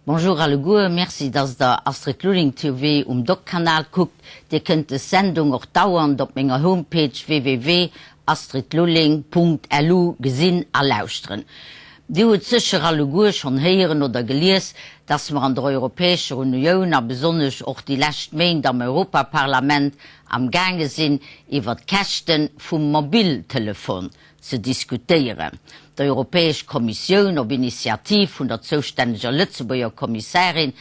Bonjour alle Goer, merci, dass der Astrid Lulling TV Doc-Kanal guckt. Ihr könnt die Sendung auch dauernd auf meiner Homepage www.astridlulling.lu gesinn erlauschtren. Die hat sicher alle Goer schon hören oder gelesen, dass wir an der Europäischen Union, aber besonders auch die letzten Monate am Europaparlament am Gange sind, über die Kosten vom Mobiltelefon zu diskutieren. Die Europäische Kommission auf Initiative von der zuständigen Lützeburger Kommissarin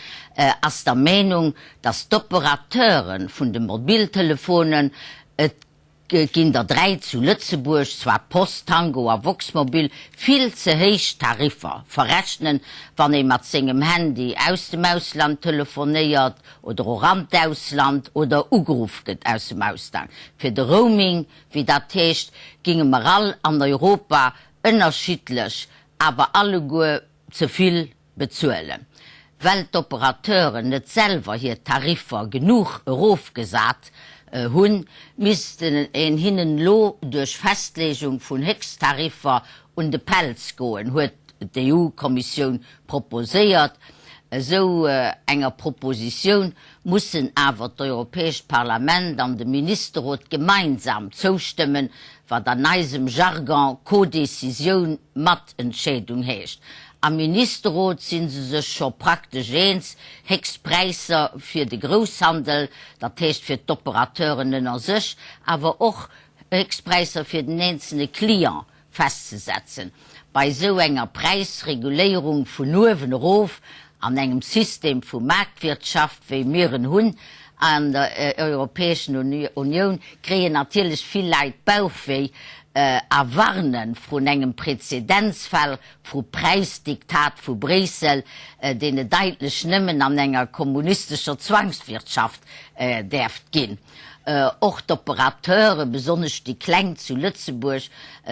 ist der Meinung, dass die Operatoren von den Mobiltelefonen Kinder 3 zu Lützeburg, zwar Post, Tango oder Voxmobil, viel zu hohe Tarife verrechnen, wenn er mit seinem Handy aus dem Ausland telefoniert oder auch am Ausland oder angerufen wird aus dem Ausland. Für das Roaming, wie das heißt, gingen wir alle an Europa unterschiedlich, aber alle gut zu viel bezahlen. Weil die Operateure nicht selber hier Tarife genug aufgesagt hun müssten hinnen lo durch Festlegung von Höchsttarifer und de Pelz gehen, hat die EU-Kommission proposiert. So enger Proposition müssen aber das Europäische Parlament und der Ministerrat gemeinsam zustimmen, was an diesem Jargon Co-Decision Entscheidung heißt. Am Ministerrat sind sie sich schon praktisch eins, Höchstpreise für den Großhandel, das heißt für die Operateurinnen an sich, aber auch Höchstpreise für den einzelnen Klient festzusetzen. Bei so einer Preisregulierung von oben rauf, an einem System von Marktwirtschaft wie wir haben, an der Europäischen Union, kriegen natürlich viele Leute Bauchweh, erwarnen von einem Präzedenzfall von Preisdiktat von Brüssel, den deutlich nimmer an einer kommunistischen Zwangswirtschaft darf gehen. Auch die Operateure, besonders die Kleinen zu Lützeburg,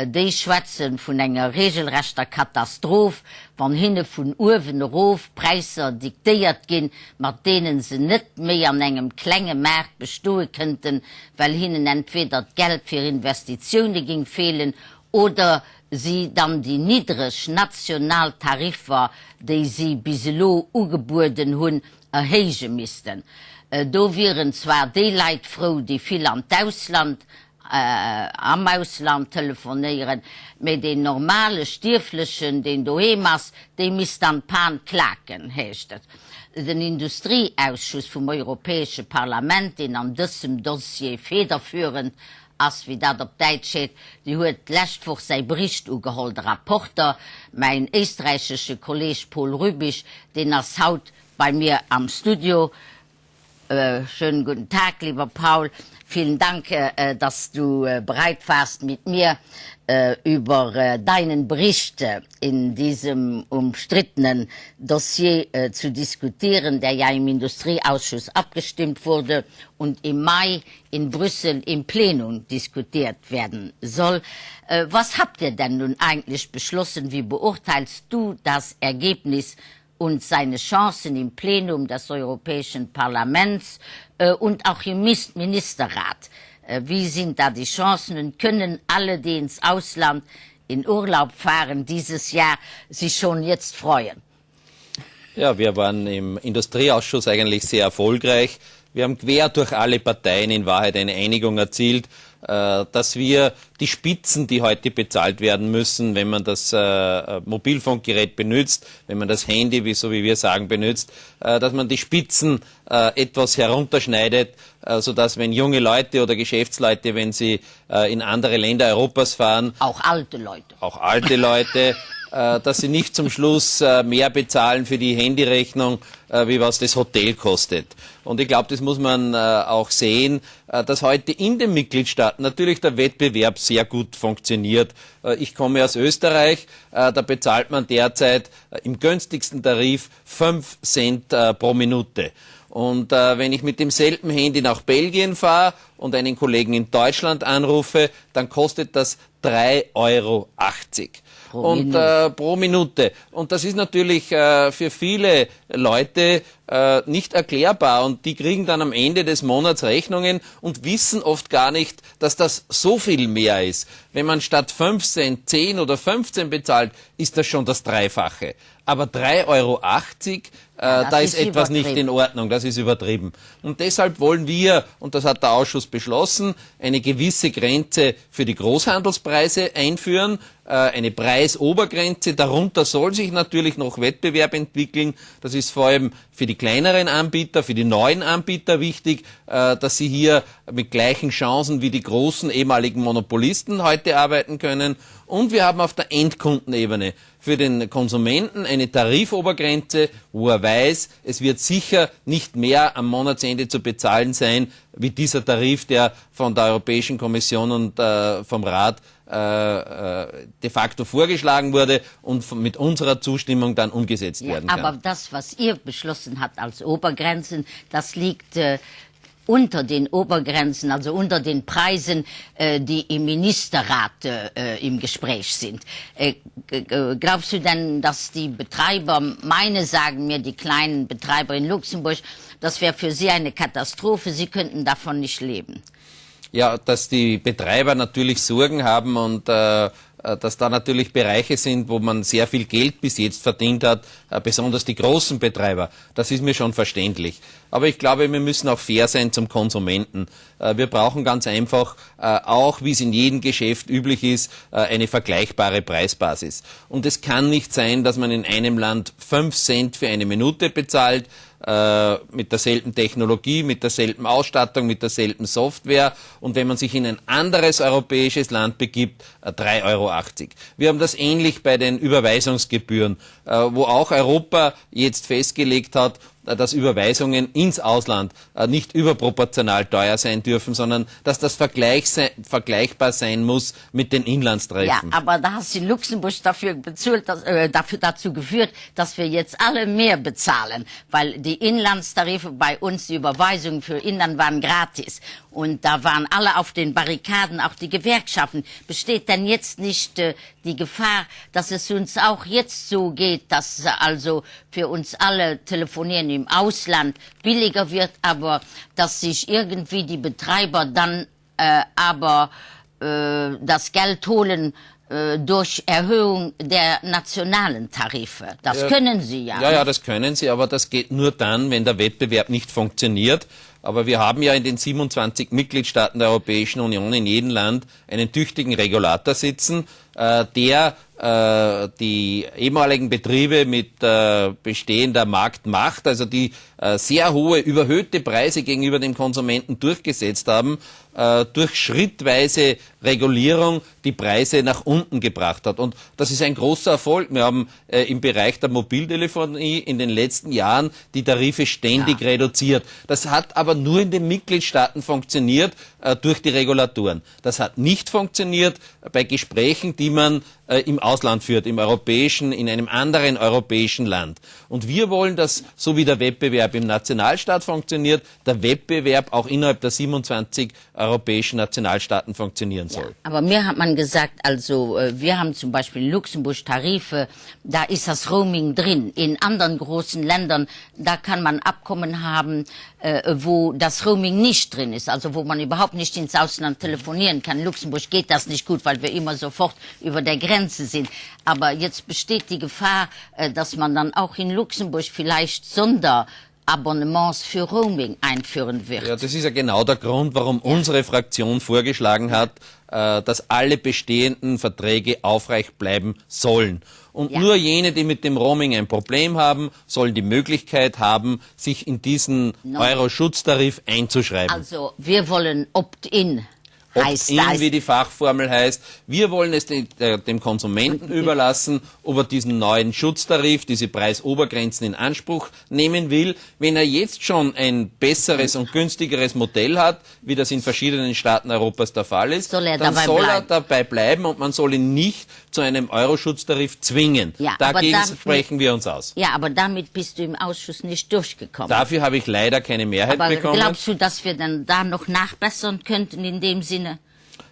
die schwätzen von einer regelrechten Katastrophe, wenn hinten von oben rauf Preise diktiert gehen, mit denen sie nicht mehr an einem kleinen Markt bestehen könnten, weil ihnen entweder das Geld für Investitionen fehlen oder sie dann die niedrigen Nationaltarife, die sie bislang angeboten haben, erhöhen müssten. Da wären zwar die Leute froh, die viel am Ausland telefonieren, mit den normalen Stieflichen, den Dohemas, die müssen dann Pan klagen, heißt es. Der Industrieausschuss vom Europäischen Parlament, den an diesem Dossier federführend, als wie das auf Deutsch steht, die hat letzte Woche sein Bericht angeholt, der Rapporter, mein österreichischer Kollege Paul Rübisch, den als Haut bei mir am Studio. Schönen guten Tag, lieber Paul. Vielen Dank, dass du bereit warst, mit mir über deinen Bericht in diesem umstrittenen Dossier zu diskutieren, der ja im Industrieausschuss abgestimmt wurde und im Mai in Brüssel im Plenum diskutiert werden soll. Was habt ihr denn nun eigentlich beschlossen? Wie beurteilst du das Ergebnis und seine Chancen im Plenum des Europäischen Parlaments und auch im Ministerrat? Wie sind da die Chancen und können alle, die ins Ausland in Urlaub fahren, dieses Jahr sich schon jetzt freuen? Ja, wir waren im Industrieausschuss eigentlich sehr erfolgreich. Wir haben quer durch alle Parteien in Wahrheit eine Einigung erzielt, dass wir die Spitzen, die heute bezahlt werden müssen, wenn man das Mobilfunkgerät benutzt, wenn man das Handy, so wie wir sagen, benutzt, dass man die Spitzen etwas herunterschneidet, sodass wenn junge Leute oder Geschäftsleute, wenn sie in andere Länder Europas fahren, auch alte Leute, dass sie nicht zum Schluss mehr bezahlen für die Handyrechnung, wie was das Hotel kostet. Und ich glaube, das muss man auch sehen, dass heute in den Mitgliedstaaten natürlich der Wettbewerb sehr gut funktioniert. Ich komme aus Österreich, da bezahlt man derzeit im günstigsten Tarif 5 Cent pro Minute. Und wenn ich mit demselben Handy nach Belgien fahre und einen Kollegen in Deutschland anrufe, dann kostet das 3,80 € pro Minute. Und das ist natürlich für viele Leute nicht erklärbar. Und die kriegen dann am Ende des Monats Rechnungen und wissen oft gar nicht, dass das so viel mehr ist. Wenn man statt 5 Cent 10 oder 15 bezahlt, ist das schon das Dreifache. Aber 3,80 €, da ist etwas nicht in Ordnung, das ist übertrieben. Und deshalb wollen wir, und das hat der Ausschuss beschlossen, eine gewisse Grenze für die Großhandelspreise einführen, eine Preisobergrenze. Darunter soll sich natürlich noch Wettbewerb entwickeln. Das ist vor allem für die kleineren Anbieter, für die neuen Anbieter wichtig, dass sie hier mit gleichen Chancen wie die großen ehemaligen Monopolisten heute arbeiten können. Und wir haben auf der Endkundenebene für den Konsumenten eine Tarifobergrenze, wo er weiß, es wird sicher nicht mehr am Monatsende zu bezahlen sein, wie dieser Tarif, der von der Europäischen Kommission und vom Rat de facto vorgeschlagen wurde und mit unserer Zustimmung dann umgesetzt werden kann. Aber das, was ihr beschlossen habt als Obergrenzen, das liegt unter den Obergrenzen, also unter den Preisen, die im Ministerrat im Gespräch sind. Glaubst du denn, dass die Betreiber, sagen mir die kleinen Betreiber in Luxemburg, das wäre für sie eine Katastrophe, sie könnten davon nicht leben? Ja, dass die Betreiber natürlich Sorgen haben und dass da natürlich Bereiche sind, wo man sehr viel Geld bis jetzt verdient hat, besonders die großen Betreiber. Das ist mir schon verständlich. Aber ich glaube, wir müssen auch fair sein zum Konsumenten. Wir brauchen ganz einfach, auch wie es in jedem Geschäft üblich ist, eine vergleichbare Preisbasis. Und es kann nicht sein, dass man in einem Land 5 Cent für eine Minute bezahlt, mit derselben Technologie, mit derselben Ausstattung, mit derselben Software und wenn man sich in ein anderes europäisches Land begibt, 3,80 €. Wir haben das ähnlich bei den Überweisungsgebühren, wo auch Europa jetzt festgelegt hat, dass Überweisungen ins Ausland nicht überproportional teuer sein dürfen, sondern dass das vergleichbar sein muss mit den Inlandstarifen. Ja, aber da hast du in Luxemburg dazu geführt, dass wir jetzt alle mehr bezahlen, weil die Inlandstarife bei uns, die Überweisungen für Inland waren gratis. Und da waren alle auf den Barrikaden, auch die Gewerkschaften. Besteht denn jetzt nicht die Gefahr, dass es uns auch jetzt so geht, dass also für uns alle Telefonieren im Ausland billiger wird, aber dass sich irgendwie die Betreiber dann das Geld holen durch Erhöhung der nationalen Tarife. Das können Sie ja. Ja, das können Sie, aber das geht nur dann, wenn der Wettbewerb nicht funktioniert. Aber wir haben ja in den 27 Mitgliedstaaten der Europäischen Union in jedem Land einen tüchtigen Regulator sitzen, der die ehemaligen Betriebe mit bestehender Marktmacht, also die sehr hohe, überhöhte Preise gegenüber dem Konsumenten durchgesetzt haben, durch schrittweise Regulierung die Preise nach unten gebracht hat. Und das ist ein großer Erfolg. Wir haben im Bereich der Mobiltelefonie in den letzten Jahren die Tarife ständig reduziert. Das hat aber nur in den Mitgliedstaaten funktioniert durch die Regulatoren. Das hat nicht funktioniert bei Gesprächen, die man im Ausland führt, in einem anderen europäischen Land. Und wir wollen, dass, so wie der Wettbewerb im Nationalstaat funktioniert, der Wettbewerb auch innerhalb der 27 europäischen Nationalstaaten funktionieren soll. Ja, aber mir hat man gesagt, also wir haben zum Beispiel in Luxemburg Tarife, da ist das Roaming drin. In anderen großen Ländern, da kann man Abkommen haben, wo das Roaming nicht drin ist, also wo man überhaupt nicht ins Ausland telefonieren kann. In Luxemburg geht das nicht gut, weil wir immer sofort über der Grenze sind. Aber jetzt besteht die Gefahr, dass man dann auch in Luxemburg vielleicht Sonderabonnements für Roaming einführen wird. Ja, das ist ja genau der Grund, warum unsere Fraktion vorgeschlagen hat, dass alle bestehenden Verträge aufrecht bleiben sollen. Und nur jene, die mit dem Roaming ein Problem haben, sollen die Möglichkeit haben, sich in diesen Euro-Schutztarif einzuschreiben. Also wir wollen Opt-in. Opt-in, wie die Fachformel heißt. Wir wollen es dem Konsumenten überlassen, ob er diesen neuen Schutztarif, diese Preisobergrenzen in Anspruch nehmen will. Wenn er jetzt schon ein besseres und günstigeres Modell hat, wie das in verschiedenen Staaten Europas der Fall ist, dann soll er dabei bleiben und man soll ihn nicht zu einem Euro-Schutztarif zwingen. Ja, dagegen sprechen wir uns aus. Ja, aber damit bist du im Ausschuss nicht durchgekommen. Dafür habe ich leider keine Mehrheit bekommen. Glaubst du, dass wir dann da noch nachbessern könnten in dem Sinne?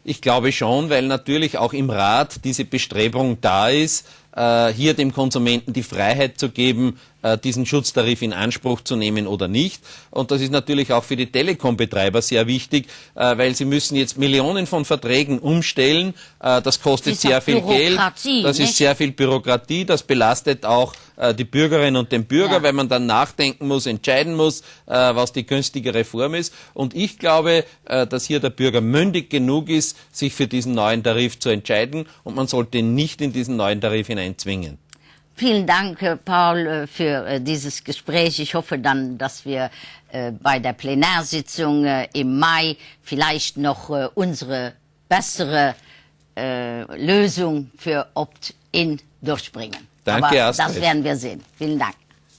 Ich glaube schon, weil natürlich auch im Rat diese Bestrebung da ist, hier dem Konsumenten die Freiheit zu geben, diesen Schutztarif in Anspruch zu nehmen oder nicht. Und das ist natürlich auch für die Telekom-Betreiber sehr wichtig, weil sie müssen jetzt Millionen von Verträgen umstellen. Das kostet sehr viel Geld. Das ist sehr viel Bürokratie. Das belastet auch die Bürgerinnen und den Bürger, weil man dann nachdenken muss, entscheiden muss, was die günstigere Form ist. Und ich glaube, dass hier der Bürger mündig genug ist, sich für diesen neuen Tarif zu entscheiden. Und man sollte ihn nicht in diesen neuen Tarif hineinzwingen. Vielen Dank, Paul, für dieses Gespräch. Ich hoffe dann, dass wir bei der Plenarsitzung im Mai vielleicht noch unsere bessere Lösung für Opt-in durchbringen. Danke, Aber das werden wir sehen. Vielen Dank.